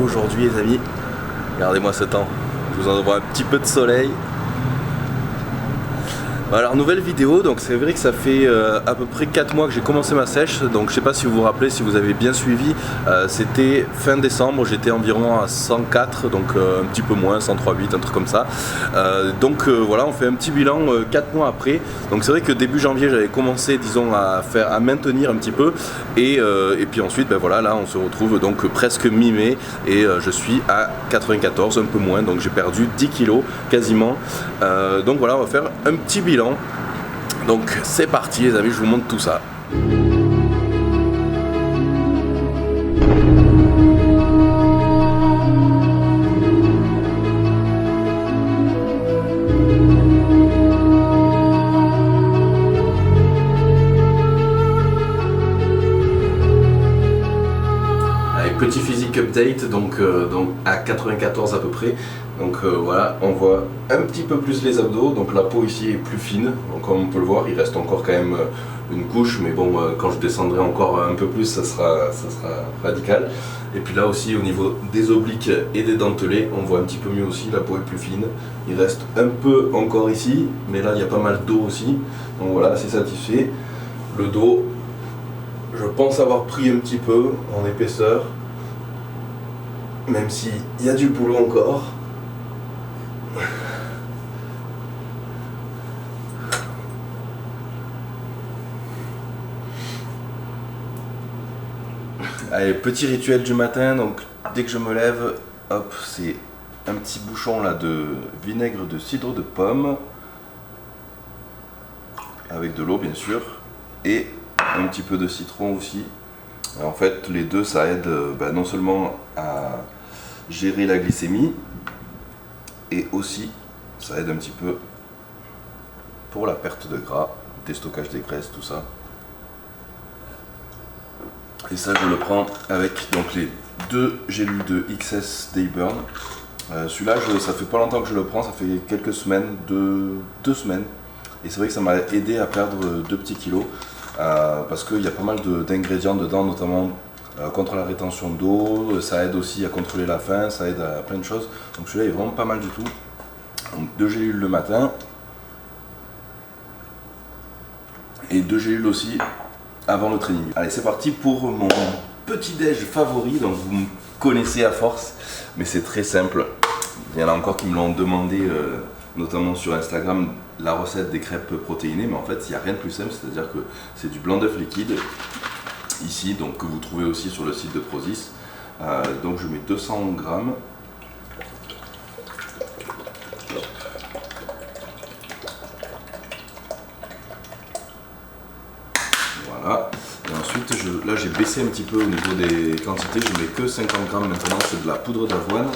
aujourd'hui les amis. Regardez-moi ce temps, je vous envoie un petit peu de soleil. Alors nouvelle vidéo, donc c'est vrai que ça fait à peu près 4 mois que j'ai commencé ma sèche. Donc je sais pas si vous vous rappelez, si vous avez bien suivi, c'était fin décembre, j'étais environ à 104, donc un petit peu moins, 103,8, un truc comme ça. Voilà, on fait un petit bilan 4 mois après. Donc c'est vrai que début janvier j'avais commencé, disons, à maintenir un petit peu. Et puis ensuite, ben voilà, là on se retrouve donc presque mi-mai et je suis à 94, un peu moins, donc j'ai perdu 10 kilos quasiment. Donc voilà, on va faire un petit bilan. Donc c'est parti les amis, je vous montre tout ça. Petit physique update, donc à 94 à peu près. Donc voilà, on voit un petit peu plus les abdos, donc la peau ici est plus fine, donc comme on peut le voir, il reste encore quand même une couche, mais bon, quand je descendrai encore un peu plus, ça sera radical. Et puis là aussi, au niveau des obliques et des dentelés, on voit un petit peu mieux aussi, la peau est plus fine. Il reste un peu encore ici, mais là il y a pas mal d'eau aussi, donc voilà, c'est satisfait. Le dos, je pense avoir pris un petit peu en épaisseur, même s'il y a du boulot encore. Allez, petit rituel du matin, donc dès que je me lève, hop, c'est un petit bouchon là de vinaigre de cidre de pomme, avec de l'eau bien sûr, et un petit peu de citron aussi. En fait, les deux, ça aide non seulement à gérer la glycémie, et aussi ça aide un petit peu pour la perte de gras, déstockage des graisses, tout ça. Et ça, je le prends avec donc les deux gélules de XS Dayburn. Celui-là, ça fait pas longtemps que je le prends, ça fait quelques semaines, deux semaines. Et c'est vrai que ça m'a aidé à perdre 2 petits kilos. Parce qu'il y a pas mal d'ingrédients dedans, notamment contre la rétention d'eau, ça aide aussi à contrôler la faim, ça aide à plein de choses. Donc celui-là est vraiment pas mal du tout. Donc 2 gélules le matin et 2 gélules aussi avant le training. Allez, c'est parti pour mon petit déj favori. Donc vous me connaissez à force, mais c'est très simple. Il y en a encore qui me l'ont demandé, notamment sur Instagram, la recette des crêpes protéinées, mais en fait il n'y a rien de plus simple, c'est-à-dire que c'est du blanc d'œuf liquide ici, donc que vous trouvez aussi sur le site de Prozis. Donc je mets 200 grammes. Voilà. Et ensuite, là j'ai baissé un petit peu au niveau des quantités, je mets que 50 grammes maintenant, c'est de la poudre d'avoine.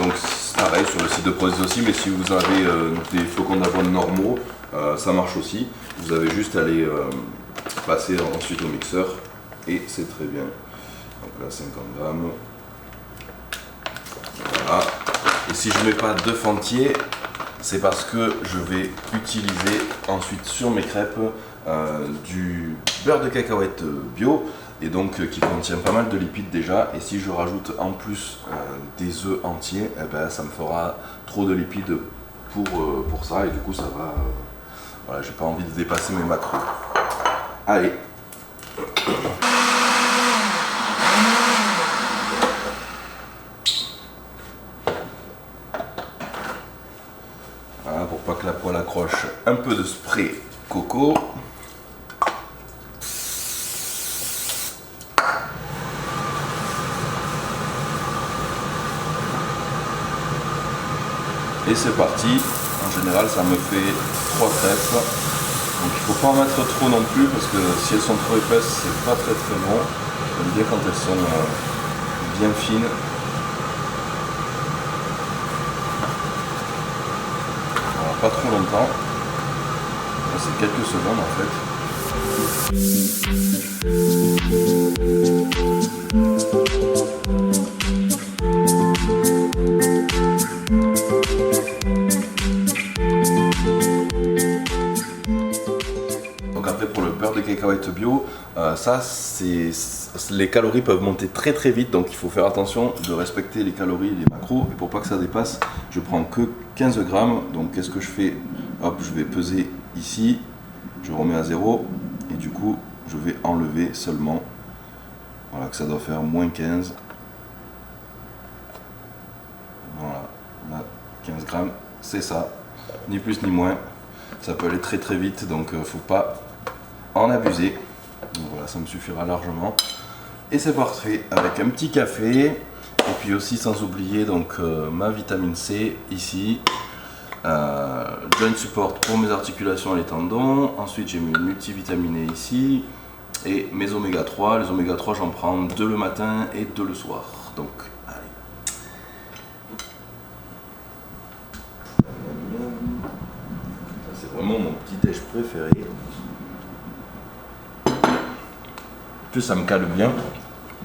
Donc pareil sur le site de Prozis aussi, mais si vous avez des flocons d'avoine normaux, ça marche aussi. Vous avez juste à les passer ensuite au mixeur et c'est très bien. Donc là 50 grammes. Voilà. Et si je ne mets pas d'œuf entier, c'est parce que je vais utiliser ensuite sur mes crêpes du beurre de cacahuète bio, et donc qui contient pas mal de lipides déjà, et si je rajoute en plus des œufs entiers, eh ben, ça me fera trop de lipides pour ça, et du coup ça va, voilà, j'ai pas envie de dépasser mes macros. Allez. Voilà, pour pas que la poêle accroche, un peu de spray coco. Et c'est parti. En général ça me fait 3 crêpes. Donc il ne faut pas en mettre trop non plus, parce que si elles sont trop épaisses, c'est pas très bon. J'aime bien quand elles sont bien fines. Alors, pas trop longtemps. C'est quelques secondes en fait. Donc après pour le beurre de cacahuète bio, ça c'est les calories peuvent monter très très vite, donc il faut faire attention de respecter les calories et les macros. Et pour pas que ça dépasse, je prends que 15 grammes. Donc qu'est-ce que je fais? Hop, je vais peser ici, je remets à 0 et du coup je vais enlever seulement, voilà, que ça doit faire moins 15. Voilà, là 15 grammes, c'est ça, ni plus ni moins. Ça peut aller très très vite, donc faut pas en abuser. Donc voilà, ça me suffira largement. Et c'est parfait avec un petit café. Et puis aussi sans oublier donc ma vitamine C ici. Joint support pour mes articulations et les tendons. Ensuite j'ai mis le multivitaminé ici. Et mes oméga 3. Les oméga 3 j'en prends 2 le matin et 2 le soir. Donc allez. Ça c'est vraiment mon petit déj préféré. Plus ça me cale bien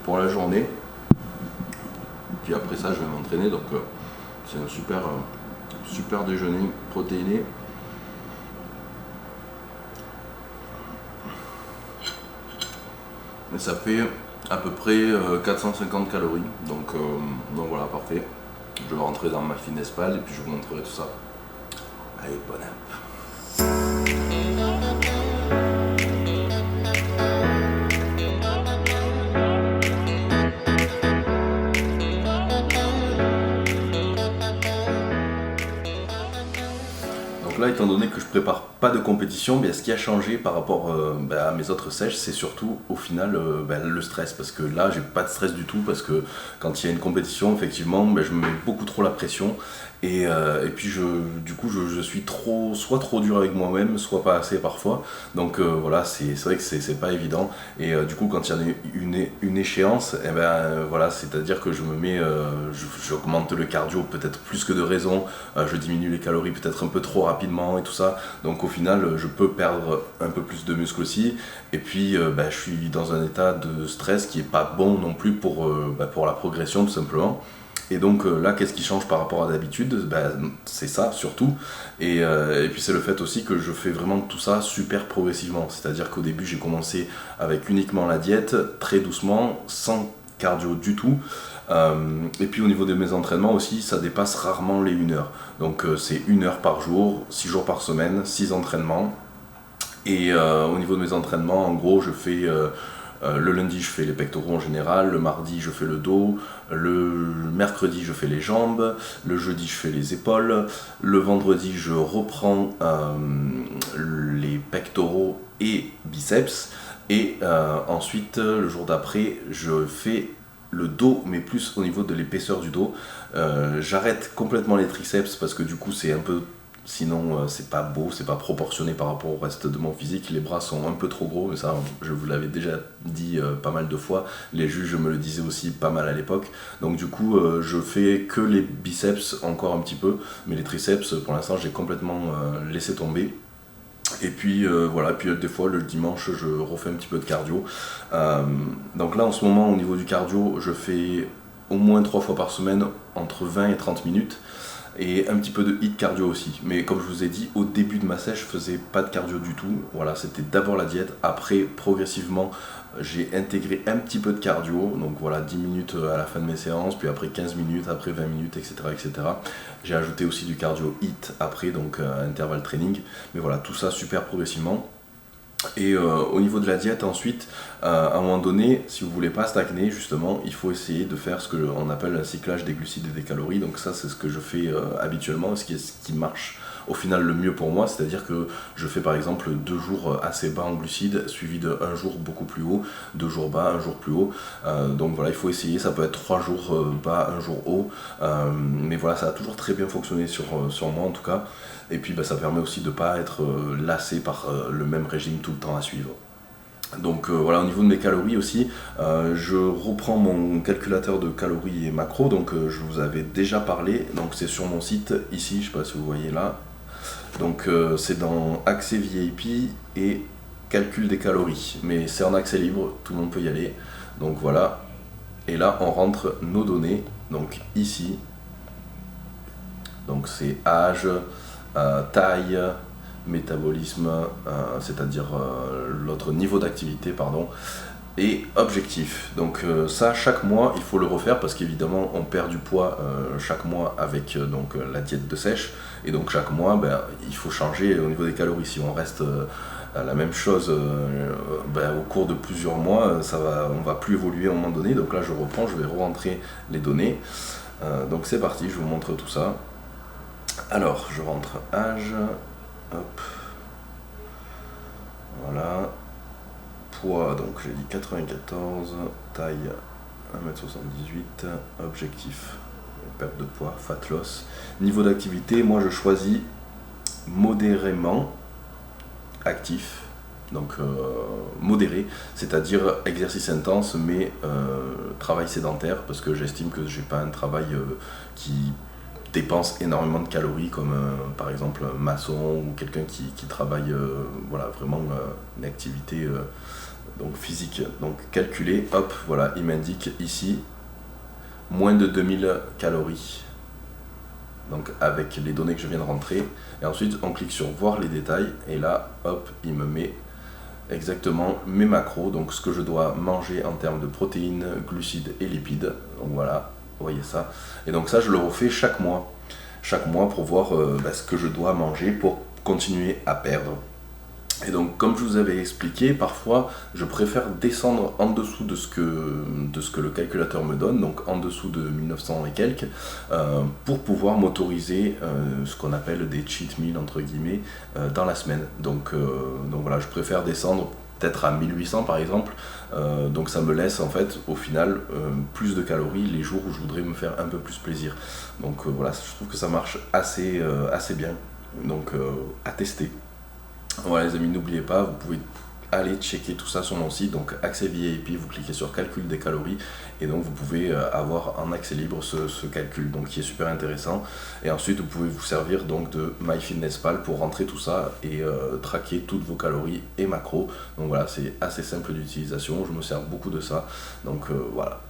pour la journée. Puis après ça je vais m'entraîner, donc c'est un super déjeuner protéiné. Et ça fait à peu près 450 calories, donc voilà, parfait. Je vais rentrer dans ma fitness pal et puis je vous montrerai tout ça. Allez, bonne app. Là, étant donné que je prépare pas de compétition, ce qui a changé par rapport à mes autres sèches, c'est surtout au final le stress, parce que là j'ai pas de stress du tout, parce que quand il y a une compétition, effectivement je me mets beaucoup trop la pression et puis du coup je suis soit trop dur avec moi-même, soit pas assez parfois, donc voilà, c'est vrai que c'est pas évident. Et du coup quand il y a une échéance, voilà, c'est à dire que je me mets, j'augmente le cardio peut-être plus que de raison, je diminue les calories peut-être un peu trop rapidement et tout ça, donc au final je peux perdre un peu plus de muscle aussi. Et puis je suis dans un état de stress qui est pas bon non plus pour la progression tout simplement. Et donc là, qu'est-ce qui change par rapport à d'habitude? C'est ça surtout. Et puis c'est le fait aussi que je fais vraiment tout ça super progressivement. C'est-à-dire qu'au début, j'ai commencé avec uniquement la diète, très doucement, sans cardio du tout. Et puis au niveau de mes entraînements aussi, ça dépasse rarement les 1 heure. Donc c'est 1 heure par jour, 6 jours par semaine, 6 entraînements. Et au niveau de mes entraînements, en gros, je fais... le lundi je fais les pectoraux en général, le mardi je fais le dos, le mercredi je fais les jambes, le jeudi je fais les épaules, le vendredi je reprends les pectoraux et biceps, et ensuite le jour d'après je fais le dos, mais plus au niveau de l'épaisseur du dos. J'arrête complètement les triceps parce que du coup c'est un peu... Sinon, c'est pas beau, c'est pas proportionné par rapport au reste de mon physique. Les bras sont un peu trop gros, mais ça, je vous l'avais déjà dit pas mal de fois. Les juges me le disaient aussi pas mal à l'époque. Donc du coup, je fais que les biceps encore un petit peu, mais les triceps, pour l'instant, j'ai complètement laissé tomber. Et puis voilà, puis des fois le dimanche je refais un petit peu de cardio. Donc là en ce moment au niveau du cardio, je fais au moins 3 fois par semaine entre 20 et 30 minutes. Et un petit peu de hit cardio aussi. Mais comme je vous ai dit, au début de ma sèche, je faisais pas de cardio du tout. Voilà, c'était d'abord la diète. Après, progressivement, j'ai intégré un petit peu de cardio. Donc voilà, 10 minutes à la fin de mes séances, puis après 15 minutes, après 20 minutes, etc. etc. J'ai ajouté aussi du cardio hit après, donc intervalle training. Mais voilà, tout ça super progressivement. Et au niveau de la diète ensuite, à un moment donné, si vous voulez pas stagner justement, il faut essayer de faire ce qu'on appelle un cyclage des glucides et des calories. Donc ça c'est ce que je fais habituellement, ce qui marche au final le mieux pour moi, c'est-à-dire que je fais par exemple 2 jours assez bas en glucides, suivi de 1 jour beaucoup plus haut, 2 jours bas, 1 jour plus haut. Donc voilà, il faut essayer, ça peut être 3 jours bas, 1 jour haut, mais voilà, ça a toujours très bien fonctionné sur moi en tout cas. Et puis ça permet aussi de ne pas être lassé par le même régime tout le temps à suivre. Donc voilà, au niveau de mes calories aussi, je reprends mon calculateur de calories et macros, donc je vous avais déjà parlé, donc c'est sur mon site ici, je ne sais pas si vous voyez là. Donc c'est dans accès VIP et calcul des calories, mais c'est en accès libre, tout le monde peut y aller. Donc voilà, et là on rentre nos données, donc ici, donc c'est âge, taille, métabolisme, c'est-à-dire l'autre niveau d'activité, pardon, et objectif. Donc ça, chaque mois, il faut le refaire parce qu'évidemment, on perd du poids chaque mois avec la diète de sèche. Et donc chaque mois, il faut changer au niveau des calories. Si on reste à la même chose au cours de plusieurs mois, on va plus évoluer à un moment donné. Donc là, je reprends, je vais re-rentrer les données. Donc c'est parti, je vous montre tout ça. Alors, je rentre âge, hop, voilà. Poids, donc j'ai dit 94, taille 1m78, objectif, perte de poids, fat loss. Niveau d'activité, moi je choisis modérément actif, donc modéré, c'est-à-dire exercice intense mais travail sédentaire, parce que j'estime que j'ai pas un travail qui dépense énormément de calories comme par exemple un maçon ou quelqu'un qui travaille vraiment une activité donc physique. Donc calculé, hop, voilà, il m'indique ici moins de 2000 calories. Donc avec les données que je viens de rentrer. Et ensuite on clique sur voir les détails et là, hop, il me met exactement mes macros, donc ce que je dois manger en termes de protéines, glucides et lipides. Donc voilà, vous voyez ça. Et donc ça, je le refais chaque mois pour voir ce que je dois manger pour continuer à perdre. Et donc comme je vous avais expliqué, parfois je préfère descendre en dessous de ce que le calculateur me donne, donc en dessous de 1900 et quelques, pour pouvoir m'autoriser ce qu'on appelle des cheat meals entre guillemets dans la semaine. Donc voilà, je préfère descendre peut-être à 1800 par exemple, donc ça me laisse en fait au final plus de calories les jours où je voudrais me faire un peu plus plaisir. Donc voilà, je trouve que ça marche assez bien, donc à tester. Voilà les amis, n'oubliez pas, vous pouvez aller checker tout ça sur mon site, donc accès VIP, vous cliquez sur calcul des calories et donc vous pouvez avoir en accès libre ce calcul, donc qui est super intéressant. Et ensuite vous pouvez vous servir donc de MyFitnessPal pour rentrer tout ça et traquer toutes vos calories et macros. Donc voilà, c'est assez simple d'utilisation, je me sers beaucoup de ça, donc voilà.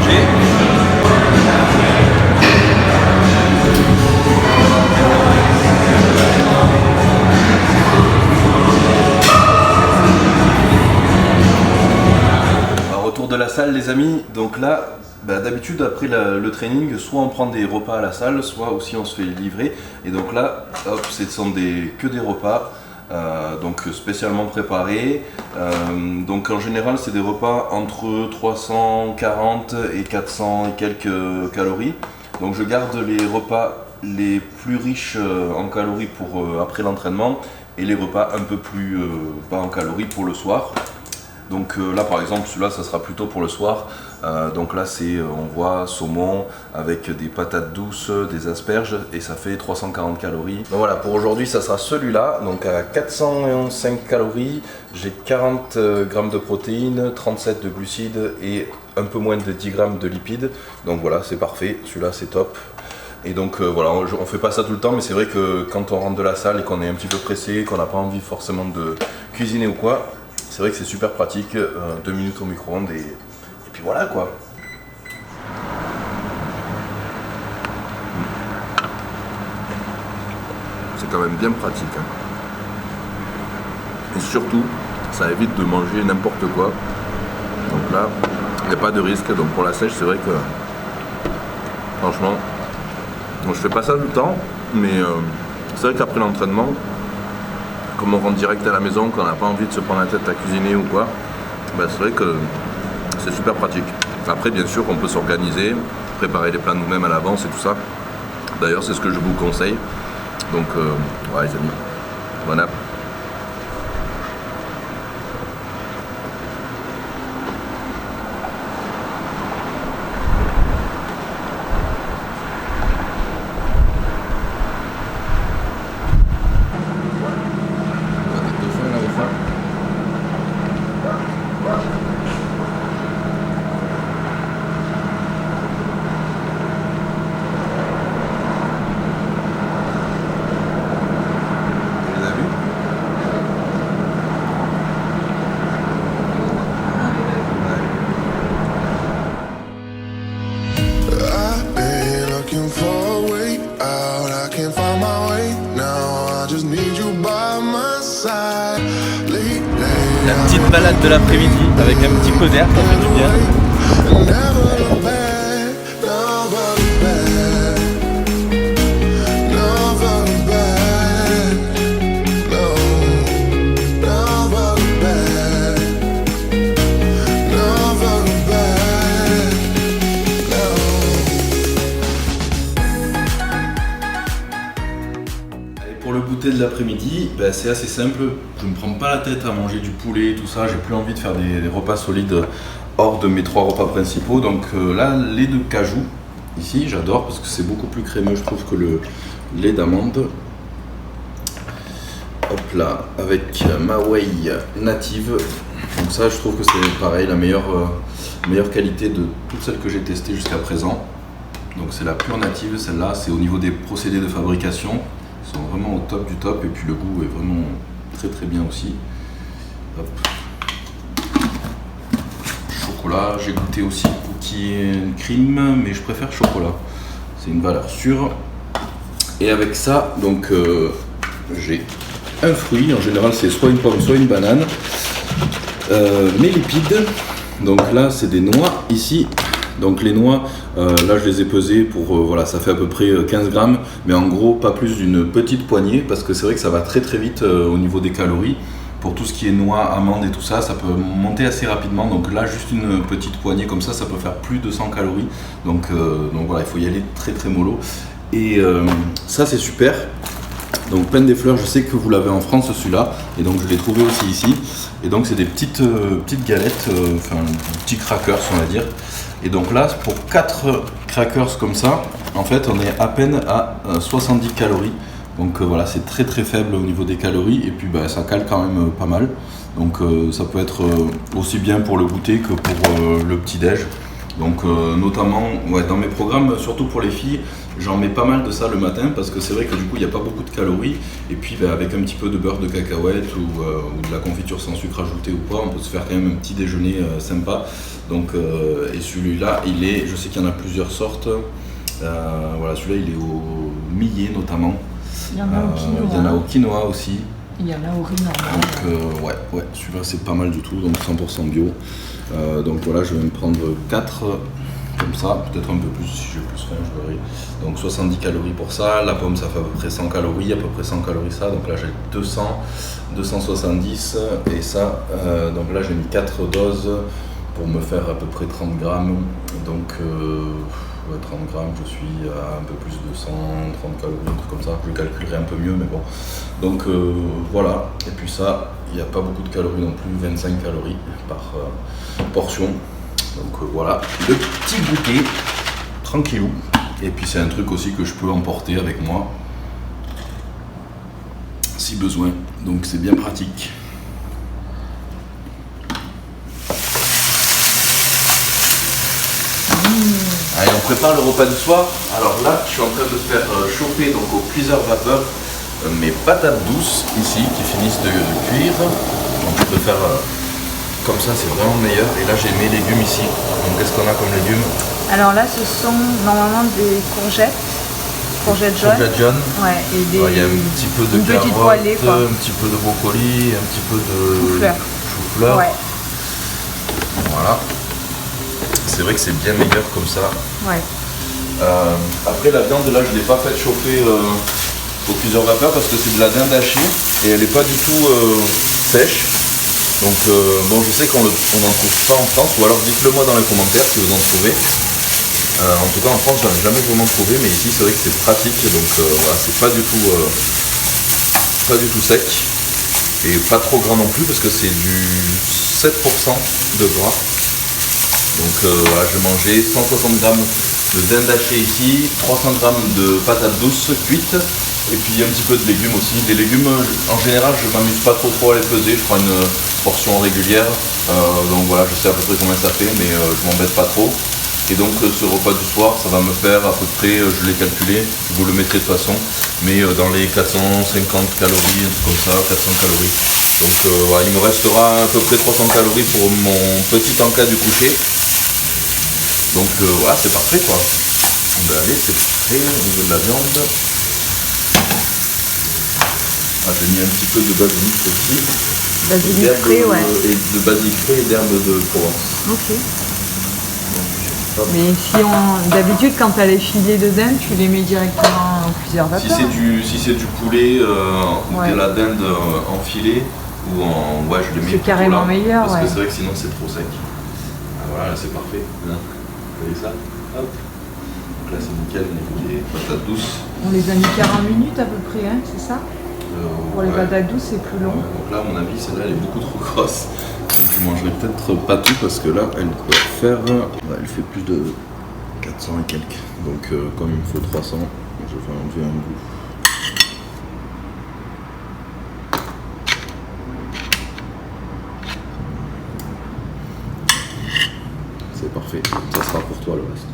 goûter. Retour de la salle les amis, donc là d'habitude après le training, soit on prend des repas à la salle, soit aussi on se fait livrer. Et donc là, hop, ce sont que des repas, donc spécialement préparés. Donc en général, c'est des repas entre 340 et 400 et quelques calories. Donc je garde les repas les plus riches en calories pour après l'entraînement et les repas un peu plus bas en calories pour le soir. Donc là par exemple, celui-là ça sera plutôt pour le soir. Donc là on voit saumon avec des patates douces, des asperges et ça fait 340 calories. Donc voilà, pour aujourd'hui ça sera celui-là. Donc à 405 calories, j'ai 40 grammes de protéines, 37 de glucides et un peu moins de 10 grammes de lipides. Donc voilà, c'est parfait, celui-là c'est top. Et donc voilà, on fait pas ça tout le temps, mais c'est vrai que quand on rentre de la salle et qu'on est un petit peu pressé, qu'on n'a pas envie forcément de cuisiner ou quoi, c'est vrai que c'est super pratique, 2 minutes au micro-ondes et puis voilà quoi. C'est quand même bien pratique. Hein. Et surtout, ça évite de manger n'importe quoi. Donc là, il n'y a pas de risque. Donc pour la sèche, c'est vrai que franchement, bon, je fais pas ça tout le temps, mais c'est vrai qu'après l'entraînement, comme on rentre direct à la maison, qu'on n'a pas envie de se prendre la tête à cuisiner ou quoi, c'est vrai que c'est super pratique. Après bien sûr on peut s'organiser, préparer les plats nous-mêmes à l'avance et tout ça. D'ailleurs c'est ce que je vous conseille. Donc ouais les amis, voilà. La petite balade de l'après-midi avec un petit pot d'air, ça fait du bien. Pour le goûter de l'après-midi, c'est assez simple. Je ne me prends pas la tête à manger du poulet, tout ça. J'ai plus envie de faire des repas solides hors de mes 3 repas principaux. Donc là, lait de cajou, ici, j'adore parce que c'est beaucoup plus crémeux, je trouve, que le lait d'amande. Hop là, avec ma whey native. Donc ça, je trouve que c'est pareil, la meilleure qualité de toutes celles que j'ai testées jusqu'à présent. Donc c'est la pure native, celle-là, c'est au niveau des procédés de fabrication. Ils sont vraiment au top du top et puis le goût est vraiment très très bien aussi. Hop. Chocolat, j'ai goûté aussi cookie and cream, mais je préfère chocolat. C'est une valeur sûre. Et avec ça, donc j'ai un fruit. En général, c'est soit une pomme, soit une banane. Mes lipides. Donc là, c'est des noix ici. Donc les noix, là je les ai pesées pour, voilà, ça fait à peu près 15 grammes, mais en gros pas plus d'une petite poignée, parce que c'est vrai que ça va très très vite au niveau des calories. Pour tout ce qui est noix, amandes et tout ça, ça peut monter assez rapidement. Donc là juste une petite poignée comme ça peut faire plus de 100 calories. Donc voilà, il faut y aller très très mollo. Et ça c'est super. Donc Pain des Fleurs, je sais que vous l'avez en France celui-là, et donc je l'ai trouvé aussi ici. Et donc c'est des petites galettes, enfin petits crackers on va dire. Et donc là, pour 4 crackers comme ça, en fait, on est à peine à 70 calories. Donc voilà, c'est très très faible au niveau des calories. Et puis ça cale quand même pas mal. Donc ça peut être aussi bien pour le goûter que pour le petit-déj. Donc notamment dans mes programmes, surtout pour les filles, j'en mets pas mal de ça le matin parce que c'est vrai que du coup il n'y a pas beaucoup de calories et puis avec un petit peu de beurre de cacahuète ou de la confiture sans sucre ajouté ou pas, on peut se faire quand même un petit déjeuner sympa. Donc et celui-là, je sais qu'il y en a plusieurs sortes. Voilà, celui-là il est au millet notamment. Il y en a au quinoa. Il y en a au quinoa aussi. Il y en a au riz normal. Donc ouais, celui-là c'est pas mal du tout, donc 100% bio. Donc voilà, je vais me prendre 4 comme ça, peut-être un peu plus si j'ai plus faim, je verrai. Donc 70 calories pour ça, la pomme ça fait à peu près 100 calories, à peu près 100 calories ça, donc là j'ai 200, 270 et ça, donc là j'ai mis 4 doses pour me faire à peu près 30 grammes. Donc 30 grammes, je suis à un peu plus de 130 calories, un truc comme ça, je calculerai un peu mieux, mais bon. Donc voilà, et puis ça, il n'y a pas beaucoup de calories non plus, 25 calories par portion. Donc voilà, le petit goûter, tranquillou. Et puis c'est un truc aussi que je peux emporter avec moi, si besoin, donc c'est bien pratique. Allez, on prépare le repas du soir. Alors là, je suis en train de faire chauffer donc au cuiseur vapeur mes patates douces ici qui finissent de cuire. Donc je peux faire comme ça, c'est vraiment meilleur. Et là, j'ai mes légumes ici. Donc qu'est-ce qu'on a comme légumes? Alors là, ce sont normalement des courgettes jaunes. Courgettes jaunes. Ouais, et des... Il y a un petit peu de carottes, poêlée, quoi. un petit peu de brocoli, un petit peu de chou-fleur. Ouais. Voilà. C'est vrai que c'est bien meilleur comme ça. Ouais. Après la viande là je ne l'ai pas faite chauffer au cuiseur vapeur parce que c'est de la dinde hachée et elle n'est pas du tout sèche. Donc bon, je sais qu'on n'en trouve pas en France, ou alors dites-le moi dans les commentaires si vous en trouvez. En tout cas en France j'en ai jamais vraiment trouvé, mais ici c'est vrai que c'est pratique, donc voilà, c'est pas du tout sec et pas trop gras non plus parce que c'est du 7% de gras. Donc voilà, je vais manger 160 grammes de dinde hachée ici, 300 grammes de patates douces cuites et puis un petit peu de légumes aussi. Les légumes, en général, je m'amuse pas trop à les peser, je prends une portion régulière. Donc voilà, je sais à peu près combien ça fait, mais je m'embête pas trop. Et donc ce repas du soir, ça va me faire à peu près, je l'ai calculé, je vous le mettrai de toute façon, mais dans les 450 calories, un truc comme ça, 400 calories. Donc voilà, il me restera à peu près 300 calories pour mon petit encas du coucher. Donc voilà, c'est parfait quoi. Ben, allez, c'est prêt au niveau de la viande. Ah, j'ai mis un petit peu de basilic aussi. Basilic frais, ouais. Et de basilic frais et d'herbes de Provence. Ok. Mais si d'habitude quand tu as les filets de dinde, tu les mets directement au cuiseur vapeur. Si c'est du poulet ou de la dinde en filet ou en je le mets c'est carrément meilleur, parce que c'est vrai que sinon c'est trop sec. Ah, voilà, là c'est parfait. Là. Vous voyez ça? Hop. Donc là c'est nickel, on a les patates douces. On les a mis 40 minutes à peu près, hein, c'est ça? Pour les patates douces c'est plus long. Ouais, donc là à mon avis celle-là elle est beaucoup trop grosse. Donc je mangerai peut-être pas tout parce que là elle doit faire... elle fait plus de 400 et quelques. Donc comme il me faut 300, je vais enlever un bout. C'est parfait, ça sera pour toi le reste.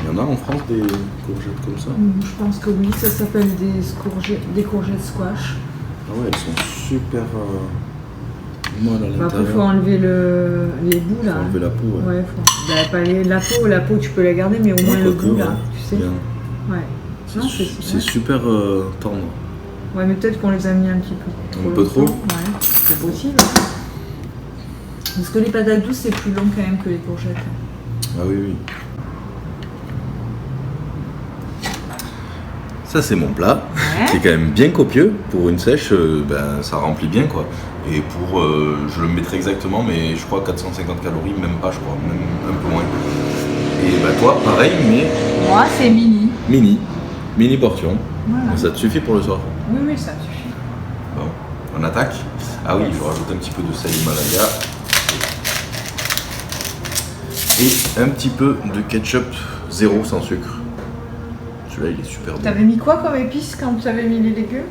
Il y en a en France des courgettes comme ça? Je pense que oui, ça s'appelle des courgettes squash. Ah ouais, elles sont super molles à l'intérieur. Après, il faut enlever les bouts là. Faut enlever la peau, ouais. Ouais, pas la peau tu peux la garder, mais au moins le bout là, tu sais. Bien. Ouais. C'est super tendre. Ouais, mais peut-être qu'on les a mis un petit peu trop. Un peu trop? Ouais, c'est possible. Parce que les patates douces, c'est plus long quand même que les courgettes. Ah oui, oui. Ça c'est mon plat, qui est quand même bien copieux. Pour une sèche, ça remplit bien quoi. Et pour, je le mettrai exactement, mais je crois 450 calories, même pas je crois, même un peu moins. Et toi, pareil, mais... Moi c'est mini. Mini portion. Voilà. Ça te suffit pour le soir? Oui, ça suffit. Bon, on attaque. Ah oui, il faut rajouter un petit peu de sel Himalaya. Et un petit peu de ketchup zéro sans sucre. Celui-là il est super bon. T'avais mis quoi comme épices quand tu avais mis les légumes?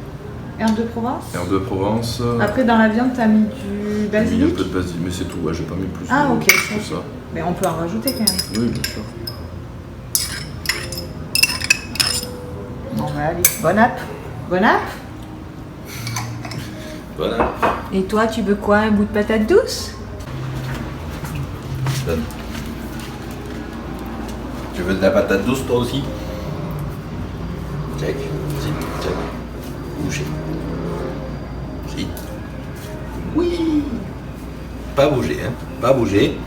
Herbe de Provence. Herbe de Provence. Après, dans la viande, t'as mis du J'ai mis basilic. un peu de basilic, mais c'est tout, ouais, j'ai pas mis plus Ah, de, ok, que ça. ça. Mais on peut en rajouter quand même. Oui, bien sûr. Bon, bah allez, bon app. Bon app. Voilà. Et toi, tu veux quoi? Un bout de patate douce? Donne. Tu veux de la patate douce toi aussi? Check. Si. Check. Bouger. Si. Oui. Pas bouger, hein. Pas bouger.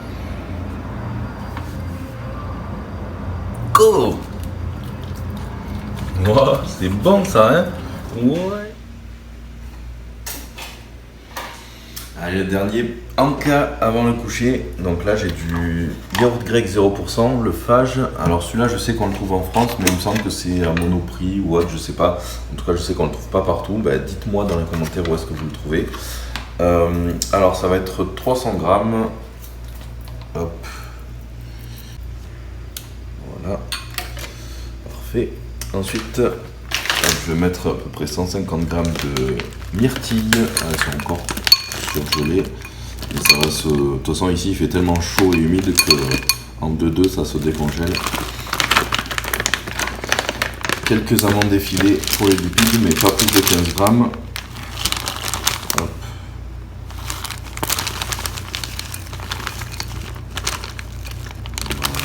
Go. Wow, c'est bon ça, hein. Ouais. Allez, le dernier encas avant le coucher. Donc là, j'ai du yaourt grec 0%, le Fage. Alors celui-là, je sais qu'on le trouve en France, mais il me semble que c'est à Monoprix ou autre, je sais pas. En tout cas, je sais qu'on le trouve pas partout. Bah, dites-moi dans les commentaires où est-ce que vous le trouvez. Alors ça va être 300 grammes. Hop. Voilà. Parfait. Ensuite, je vais mettre à peu près 150 grammes de myrtilles. Elles sont encore surgelées. Et ça va se... De toute façon, ici, il fait tellement chaud et humide que en 2-2, ça se décongèle. Quelques amandes effilées pour les lipides, mais pas plus de 15 grammes. Hop.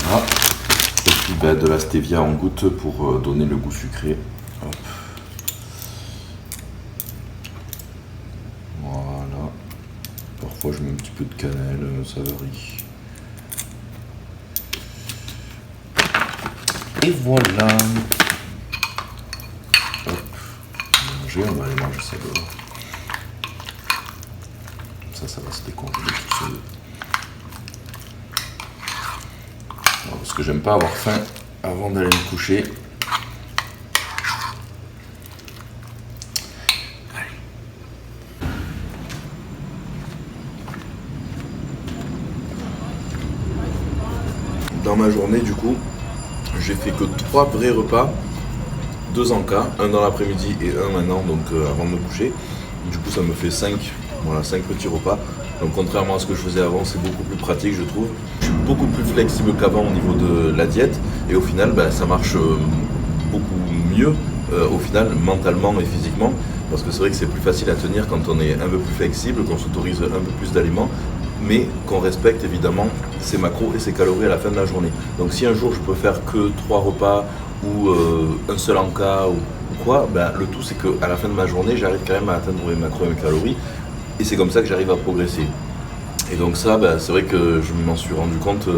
Voilà. Et puis de la stevia en gouttes pour donner le goût sucré. Hop. Voilà. Parfois je mets un petit peu de cannelle, ça varie. Et voilà. Hop. On va aller manger ça dehors. Ça va se décongeler tout seul. Alors, parce que j'aime pas avoir faim avant d'aller me coucher. Dans ma journée, du coup, j'ai fait que 3 vrais repas, 2 encas, un dans l'après-midi et un maintenant, donc avant de me coucher. Du coup, ça me fait 5 petits repas. Donc contrairement à ce que je faisais avant, c'est beaucoup plus pratique, je trouve. Je suis beaucoup plus flexible qu'avant au niveau de la diète et au final, ça marche beaucoup mieux au final, mentalement et physiquement, parce que c'est vrai que c'est plus facile à tenir quand on est un peu plus flexible, qu'on s'autorise un peu plus d'aliments, mais qu'on respecte évidemment ses macros et ses calories à la fin de la journée. Donc si un jour je peux faire que 3 repas ou un seul encas ou quoi, le tout c'est qu'à la fin de ma journée, j'arrive quand même à atteindre mes macros et mes calories, et c'est comme ça que j'arrive à progresser. Et donc ça, c'est vrai que je m'en suis rendu compte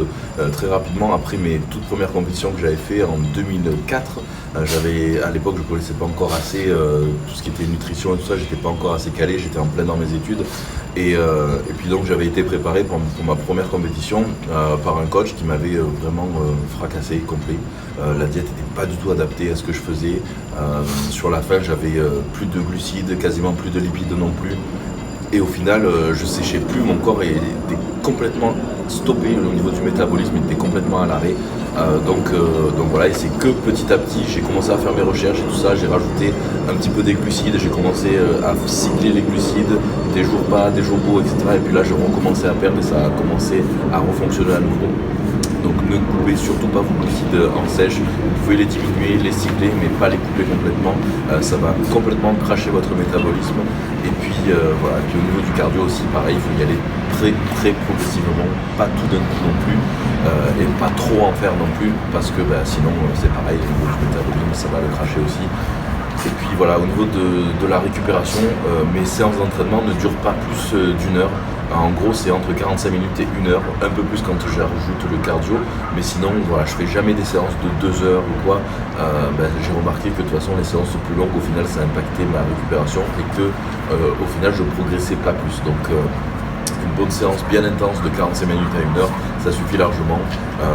très rapidement après mes toutes premières compétitions que j'avais fait en 2004. À l'époque, je ne connaissais pas encore assez tout ce qui était nutrition et tout ça, j'étais pas encore assez calé, j'étais en plein dans mes études. Et puis donc j'avais été préparé pour ma première compétition par un coach qui m'avait vraiment fracassé complet. La diète n'était pas du tout adaptée à ce que je faisais. Sur la fin, j'avais plus de glucides, quasiment plus de lipides non plus. Et au final, je séchais plus, mon corps était complètement stoppé au niveau du métabolisme, il était complètement à l'arrêt. Donc voilà, et c'est que petit à petit, j'ai commencé à faire mes recherches et tout ça, j'ai rajouté un petit peu des glucides, j'ai commencé à cibler les glucides, des jours bas, des jours hauts, etc. Et puis là, j'ai recommencé à perdre et ça a commencé à refonctionner à nouveau. Donc ne coupez surtout pas vos glucides en sèche, vous pouvez les diminuer, les cibler, mais pas les couper complètement, ça va complètement cracher votre métabolisme. Et puis voilà, puis au niveau du cardio aussi, pareil, il faut y aller très progressivement, pas tout d'un coup non plus, et pas trop en faire non plus, parce que sinon c'est pareil, au niveau du métabolisme, ça va le cracher aussi. Et puis voilà, au niveau de la récupération, mes séances d'entraînement ne durent pas plus d'1 heure. En gros, c'est entre 45 minutes et 1 heure, un peu plus quand j'ajoute le cardio. Mais sinon, voilà, je fais jamais des séances de 2 heures ou quoi. J'ai remarqué que de toute façon, les séances plus longues, au final, ça a impacté ma récupération et que, au final, je progressais pas plus. Donc, une bonne séance bien intense de 45 minutes à 1 heure, ça suffit largement.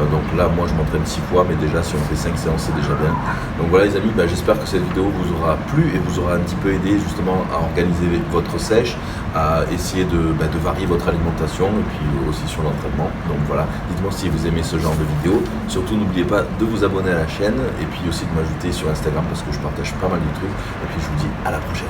Donc là, moi, je m'entraîne 6 fois, mais déjà, si on fait 5 séances, c'est déjà bien. Donc voilà, les amis, j'espère que cette vidéo vous aura plu et vous aura un petit peu aidé justement à organiser votre sèche, à essayer de varier votre alimentation et puis aussi sur l'entraînement. Donc voilà, dites-moi si vous aimez ce genre de vidéo. Surtout, n'oubliez pas de vous abonner à la chaîne et puis aussi de m'ajouter sur Instagram parce que je partage pas mal de trucs. Et puis, je vous dis à la prochaine.